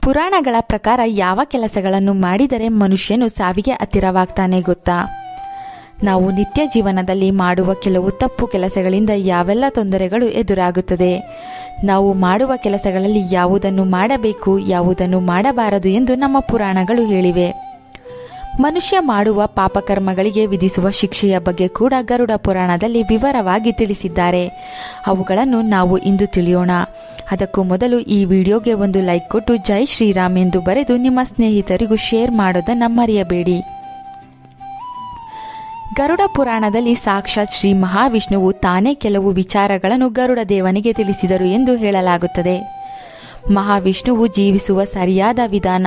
ಪುರಾಣಗಳ ಪ್ರಕಾರ ಯಾವ ಕೆಲಸಗಳನ್ನು ಮಾಡಿದರೆ ಮನುಷ್ಯನು ಸಾವಿಗೆ ಹತ್ತಿರವಾಗ್ತಾನೆ ಗೊತ್ತಾ? ನಾವು ನಿತ್ಯ ಜೀವನದಲ್ಲಿ ಮಾಡುವ ಕೆಲವು ತಪ್ಪು ಕೆಲಸಗಳಿಂದ ಯಾವೆಲ್ಲ ತೊಂದರೆಗಳು ಎದುರಾಗುತ್ತದೆ. ನಾವು ಮಾಡುವ ಕೆಲಸಗಳಲ್ಲಿ ಯಾವುದನ್ನು ಮಾಡಬೇಕು, ಯಾವುದನ್ನು ಮಾಡಬಾರದು ಎಂದು ನಮ್ಮ ಪುರಾಣಗಳು ಹೇಳಿವೆ. ಮನುಷ್ಯ ಮಾಡುವ ಪಾಪಕರ್ಮಗಳಿಗೆ ವಿಧಿಸುವ ಶಿಕ್ಷೆಯ ಬಗ್ಗೆ ಕೂಡ ಗರುಡ ಪುರಾಣದಲ್ಲಿ ವಿವರವಾಗಿ ತಿಳಿಸಿದ್ದಾರೆ. ಅವುಗಳನ್ನು ನಾವು ಇಂದು ತಿಳಿಯೋಣ. ಅದಕ್ಕೂ ಮೊದಲು ಈ ವಿಡಿಯೋಗೆ ಒಂದು ಲೈಕ್ ಕೊಟ್ಟು ಜೈ ಶ್ರೀರಾಮ್ ಎಂದು ಬರೆದು ನಿಮ್ಮ ಸ್ನೇಹಿತರಿಗೂ ಶೇರ್ ಮಾಡೋದನ್ನು ಮರೆಯಬೇಡಿ. ಗರುಡ ಪುರಾಣದಲ್ಲಿ ಸಾಕ್ಷಾತ್ ಶ್ರೀ ಮಹಾವಿಷ್ಣುವು ತಾನೇ ಕೆಲವು ವಿಚಾರಗಳನ್ನು ಗರುಡ ದೇವನಿಗೆ ತಿಳಿಸಿದರು ಎಂದು ಹೇಳಲಾಗುತ್ತದೆ. ಮಹಾವಿಷ್ಣುವು ಜೀವಿಸುವ ಸರಿಯಾದ ವಿಧಾನ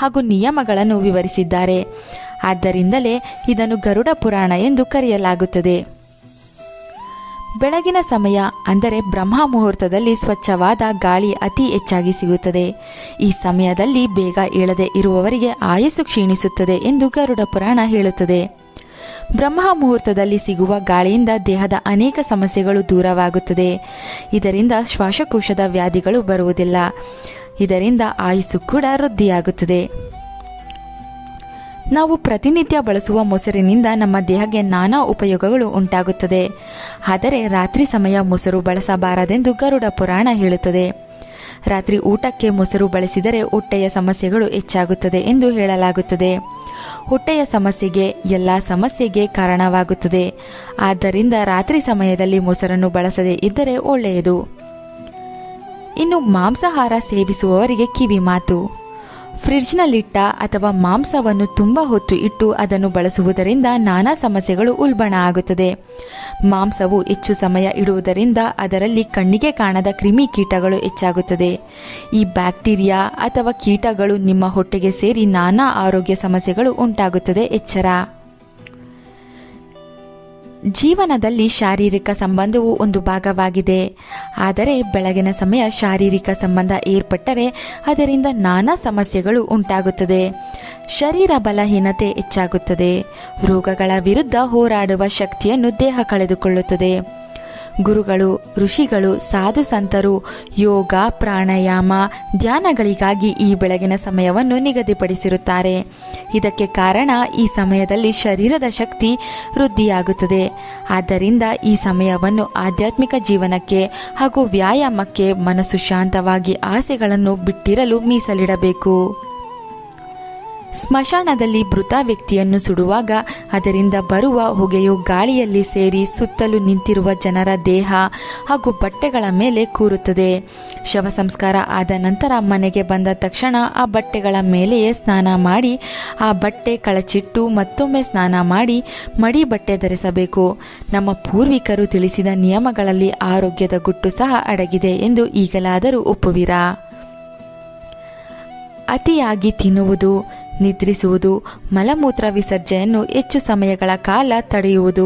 ಹಾಗೂ ನಿಯಮಗಳನ್ನು ವಿವರಿಸಿದ್ದಾರೆ. ಆದ್ದರಿಂದಲೇ ಇದನ್ನು ಗರುಡ ಪುರಾಣ ಎಂದು ಕರೆಯಲಾಗುತ್ತದೆ. ಬೆಳಗಿನ ಸಮಯ ಅಂದರೆ ಬ್ರಹ್ಮ ಮುಹೂರ್ತದಲ್ಲಿ ಸ್ವಚ್ಛವಾದ ಗಾಳಿ ಅತಿ ಹೆಚ್ಚಾಗಿ ಸಿಗುತ್ತದೆ. ಈ ಸಮಯದಲ್ಲಿ ಬೇಗ ಏಳದೆ ಇರುವವರಿಗೆ ಆಯುಸ್ಸು ಕ್ಷೀಣಿಸುತ್ತದೆ ಎಂದು ಗರುಡ ಪುರಾಣ ಹೇಳುತ್ತದೆ. ಬ್ರಹ್ಮ ಮುಹೂರ್ತದಲ್ಲಿ ಸಿಗುವ ಗಾಳಿಯಿಂದ ದೇಹದ ಅನೇಕ ಸಮಸ್ಯೆಗಳು ದೂರವಾಗುತ್ತದೆ. ಇದರಿಂದ ಶ್ವಾಸಕೋಶದ ವ್ಯಾಧಿಗಳು ಬರುವುದಿಲ್ಲ. ಇದರಿಂದ ಆಯುಸ್ಸು ಕೂಡ ವೃದ್ಧಿಯಾಗುತ್ತದೆ. ನಾವು ಪ್ರತಿನಿತ್ಯ ಬಳಸುವ ಮೊಸರಿನಿಂದ ನಮ್ಮ ದೇಹಕ್ಕೆ ನಾನಾ ಉಪಯೋಗಗಳು ಉಂಟಾಗುತ್ತದೆ. ಆದರೆ ರಾತ್ರಿ ಸಮಯ ಮೊಸರು ಬಳಸಬಾರದೆಂದು ಗರುಡ ಪುರಾಣ ಹೇಳುತ್ತದೆ. ರಾತ್ರಿ ಊಟಕ್ಕೆ ಮೊಸರು ಬಳಸಿದರೆ ಹೊಟ್ಟೆಯ ಸಮಸ್ಯೆಗಳು ಹೆಚ್ಚಾಗುತ್ತದೆ ಎಂದು ಹೇಳಲಾಗುತ್ತದೆ. ಹೊಟ್ಟೆಯ ಸಮಸ್ಯೆಗೆ ಎಲ್ಲ ಸಮಸ್ಯೆಗೆ ಕಾರಣವಾಗುತ್ತದೆ. ಆದ್ದರಿಂದ ರಾತ್ರಿ ಸಮಯದಲ್ಲಿ ಮೊಸರನ್ನು ಬಳಸದೇ ಇದ್ದರೆ ಒಳ್ಳೆಯದು. ಇನ್ನು ಮಾಂಸಾಹಾರ ಸೇವಿಸುವವರಿಗೆ ಕಿವಿ ಮಾತು. ಫ್ರಿಡ್ಜ್ನಲ್ಲಿಟ್ಟ ಅಥವಾ ಮಾಂಸವನ್ನು ತುಂಬ ಹೊತ್ತು ಇಟ್ಟು ಅದನ್ನು ಬಳಸುವುದರಿಂದ ನಾನಾ ಸಮಸ್ಯೆಗಳು ಉಲ್ಬಣ ಆಗುತ್ತದೆ. ಮಾಂಸವು ಹೆಚ್ಚು ಸಮಯ ಇಡುವುದರಿಂದ ಅದರಲ್ಲಿ ಕಣ್ಣಿಗೆ ಕಾಣದ ಕ್ರಿಮಿಕೀಟಗಳು ಹೆಚ್ಚಾಗುತ್ತದೆ. ಈ ಬ್ಯಾಕ್ಟೀರಿಯಾ ಅಥವಾ ಕೀಟಗಳು ನಿಮ್ಮ ಹೊಟ್ಟೆಗೆ ಸೇರಿ ನಾನಾ ಆರೋಗ್ಯ ಸಮಸ್ಯೆಗಳು ಉಂಟಾಗುತ್ತದೆ. ಎಚ್ಚರ. ಜೀವನದಲ್ಲಿ ಶಾರೀರಿಕ ಸಂಬಂಧವು ಒಂದು ಭಾಗವಾಗಿದೆ. ಆದರೆ ಬೆಳಗಿನ ಸಮಯ ಶಾರೀರಿಕ ಸಂಬಂಧ ಏರ್ಪಟ್ಟರೆ ಅದರಿಂದ ನಾನಾ ಸಮಸ್ಯೆಗಳು ಉಂಟಾಗುತ್ತದೆ. ಶರೀರ ಬಲಹೀನತೆ ಹೆಚ್ಚಾಗುತ್ತದೆ. ರೋಗಗಳ ವಿರುದ್ಧ ಹೋರಾಡುವ ಶಕ್ತಿಯನ್ನು ದೇಹ ಕಳೆದುಕೊಳ್ಳುತ್ತದೆ. ಗುರುಗಳು, ಋಷಿಗಳು, ಸಾಧು ಸಂತರು ಯೋಗ, ಪ್ರಾಣಾಯಾಮ, ಧ್ಯಾನಗಳಿಗಾಗಿ ಈ ಬೆಳಗಿನ ಸಮಯವನ್ನು ನಿಗದಿಪಡಿಸಿರುತ್ತಾರೆ. ಇದಕ್ಕೆ ಕಾರಣ ಈ ಸಮಯದಲ್ಲಿ ಶರೀರದ ಶಕ್ತಿ ವೃದ್ಧಿಯಾಗುತ್ತದೆ. ಆದ್ದರಿಂದ ಈ ಸಮಯವನ್ನು ಆಧ್ಯಾತ್ಮಿಕ ಜೀವನಕ್ಕೆ ಹಾಗೂ ವ್ಯಾಯಾಮಕ್ಕೆ, ಮನಸ್ಸು ಶಾಂತವಾಗಿ ಆಸೆಗಳನ್ನು ಬಿಟ್ಟಿರಲು ಮೀಸಲಿಡಬೇಕು. ಸ್ಮಶಾನದಲ್ಲಿ ಮೃತ ವ್ಯಕ್ತಿಯನ್ನು ಸುಡುವಾಗ ಅದರಿಂದ ಬರುವ ಹೊಗೆಯು ಗಾಳಿಯಲ್ಲಿ ಸೇರಿ ಸುತ್ತಲೂ ನಿಂತಿರುವ ಜನರ ದೇಹ ಹಾಗೂ ಬಟ್ಟೆಗಳ ಮೇಲೆ ಕೂರುತ್ತದೆ. ಶವ ಸಂಸ್ಕಾರ ಆದ ನಂತರ ಮನೆಗೆ ಬಂದ ತಕ್ಷಣ ಆ ಬಟ್ಟೆಗಳ ಮೇಲೆಯೇ ಸ್ನಾನ ಮಾಡಿ ಆ ಬಟ್ಟೆ ಕಳಚಿಟ್ಟು ಮತ್ತೊಮ್ಮೆ ಸ್ನಾನ ಮಾಡಿ ಮಡಿ ಬಟ್ಟೆ ಧರಿಸಬೇಕು. ನಮ್ಮ ಪೂರ್ವಿಕರು ತಿಳಿಸಿದ ನಿಯಮಗಳಲ್ಲಿ ಆರೋಗ್ಯದ ಗುಟ್ಟು ಸಹ ಅಡಗಿದೆ ಎಂದು ಈಗಲಾದರೂ ಒಪ್ಪುವಿರಾ? ಅತಿಯಾಗಿ ತಿನ್ನುವುದು, ನಿದ್ರಿಸುವುದು, ಮಲಮೂತ್ರ ವಿಸರ್ಜನೆಯನ್ನು ಹೆಚ್ಚು ಸಮಯಗಳ ಕಾಲ ತಡೆಯುವುದು,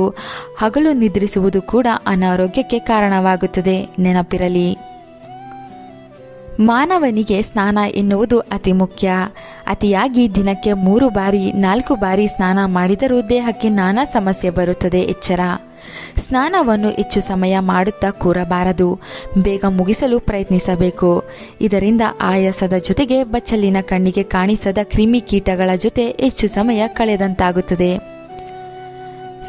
ಹಗಲು ನಿದ್ರಿಸುವುದು ಕೂಡ ಅನಾರೋಗ್ಯಕ್ಕೆ ಕಾರಣವಾಗುತ್ತದೆ. ನೆನಪಿರಲಿ. ಮಾನವನಿಗೆ ಸ್ನಾನ ಎನ್ನುವುದು ಅತಿ ಮುಖ್ಯ. ಅತಿಯಾಗಿ ದಿನಕ್ಕೆ 3 ಬಾರಿ 4 ಬಾರಿ ಸ್ನಾನ ಮಾಡಿದರೂ ದೇಹಕ್ಕೆ ನಾನಾ ಸಮಸ್ಯೆ ಬರುತ್ತದೆ. ಎಚ್ಚರ. ಸ್ನಾನವನ್ನು ಹೆಚ್ಚು ಸಮಯ ಮಾಡುತ್ತಾ ಕೂರಬಾರದು. ಬೇಗ ಮುಗಿಸಲು ಪ್ರಯತ್ನಿಸಬೇಕು. ಇದರಿಂದ ಆಯಾಸದ ಜೊತೆಗೆ ಬಚ್ಚಲಿನ ಕಣ್ಣಿಗೆ ಕಾಣಿಸದ ಕ್ರಿಮಿಕೀಟಗಳ ಜೊತೆ ಹೆಚ್ಚು ಸಮಯ ಕಳೆದಂತಾಗುತ್ತದೆ.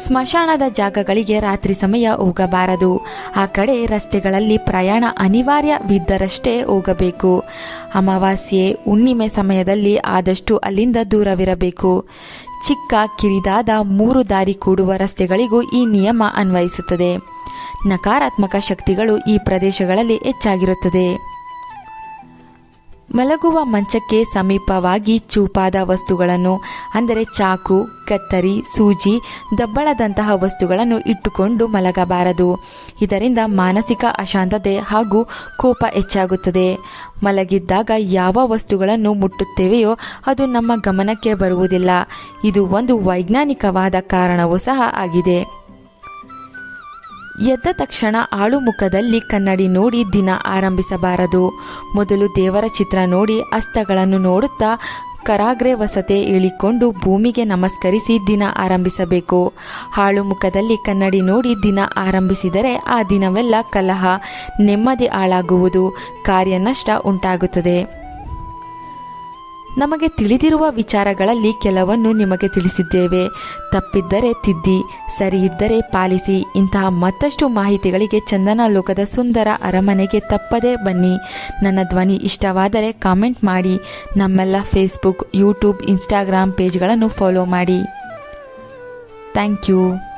ಸ್ಮಶಾನದ ಜಾಗಗಳಿಗೆ ರಾತ್ರಿ ಸಮಯ ಹೋಗಬಾರದು. ಆ ಕಡೆ ರಸ್ತೆಗಳಲ್ಲಿ ಪ್ರಯಾಣ ಅನಿವಾರ್ಯವಿದ್ದರಷ್ಟೇ ಹೋಗಬೇಕು. ಅಮಾವಾಸ್ಯೆ, ಹುಣ್ಣಿಮೆ ಸಮಯದಲ್ಲಿ ಆದಷ್ಟು ಅಲ್ಲಿಂದ ದೂರವಿರಬೇಕು. ಚಿಕ್ಕ ಕಿರಿದಾದ 3 ದಾರಿ ಕೂಡುವ ರಸ್ತೆಗಳಿಗೂ ಈ ನಿಯಮ ಅನ್ವಯಿಸುತ್ತದೆ. ನಕಾರಾತ್ಮಕ ಶಕ್ತಿಗಳು ಈ ಪ್ರದೇಶಗಳಲ್ಲಿ ಹೆಚ್ಚಾಗಿರುತ್ತದೆ. ಮಲಗುವ ಮಂಚಕ್ಕೆ ಸಮೀಪವಾಗಿ ಚೂಪಾದ ವಸ್ತುಗಳನ್ನು ಅಂದರೆ ಚಾಕು, ಕತ್ತರಿ, ಸೂಜಿ, ದಬ್ಬಳದಂತಹ ವಸ್ತುಗಳನ್ನು ಇಟ್ಟುಕೊಂಡು ಮಲಗಬಾರದು. ಇದರಿಂದ ಮಾನಸಿಕ ಅಶಾಂತತೆ ಹಾಗೂ ಕೋಪ ಹೆಚ್ಚಾಗುತ್ತದೆ. ಮಲಗಿದ್ದಾಗ ಯಾವ ವಸ್ತುಗಳನ್ನು ಮುಟ್ಟುತ್ತೇವೆಯೋ ಅದು ನಮ್ಮ ಗಮನಕ್ಕೆ ಬರುವುದಿಲ್ಲ. ಇದು ಒಂದು ವೈಜ್ಞಾನಿಕವಾದ ಕಾರಣವೂ ಸಹ ಆಗಿದೆ. ಎದ್ದ ತಕ್ಷಣ ಆಳುಮುಖದಲ್ಲಿ ಕನ್ನಡಿ ನೋಡಿ ದಿನ ಆರಂಭಿಸಬಾರದು. ಮೊದಲು ದೇವರ ಚಿತ್ರ ನೋಡಿ ಹಸ್ತಗಳನ್ನು ನೋಡುತ್ತಾ ಕರಾಗ್ರೆ ವಸತೆ ಹೇಳಿಕೊಂಡು ಭೂಮಿಗೆ ನಮಸ್ಕರಿಸಿ ದಿನ ಆರಂಭಿಸಬೇಕು. ಹಾಳು ಮುಖದಲ್ಲಿ ಕನ್ನಡಿ ನೋಡಿ ದಿನ ಆರಂಭಿಸಿದರೆ ಆ ದಿನವೆಲ್ಲ ಕಲಹ, ನೆಮ್ಮದಿ ಹಾಳಾಗುವುದು, ಕಾರ್ಯನಷ್ಟ ಉಂಟಾಗುತ್ತದೆ. ನಮಗೆ ತಿಳಿದಿರುವ ವಿಚಾರಗಳಲ್ಲಿ ಕೆಲವನ್ನು ನಿಮಗೆ ತಿಳಿಸಿದ್ದೇವೆ. ತಪ್ಪಿದ್ದರೆ ತಿದ್ದಿ, ಸರಿ ಇದ್ದರೆ ಪಾಲಿಸಿ. ಇಂತಹ ಮತ್ತಷ್ಟು ಮಾಹಿತಿಗಳಿಗೆ ಚಂದನ ಲೋಕದ ಸುಂದರ ಅರಮನೆಗೆ ತಪ್ಪದೇ ಬನ್ನಿ. ನನ್ನ ಧ್ವನಿ ಇಷ್ಟವಾದರೆ ಕಾಮೆಂಟ್ ಮಾಡಿ. ನಮ್ಮೆಲ್ಲ ಫೇಸ್ಬುಕ್, ಯೂಟ್ಯೂಬ್, ಇನ್ಸ್ಟಾಗ್ರಾಮ್ ಪೇಜ್ಗಳನ್ನು ಫಾಲೋ ಮಾಡಿ. Thank you.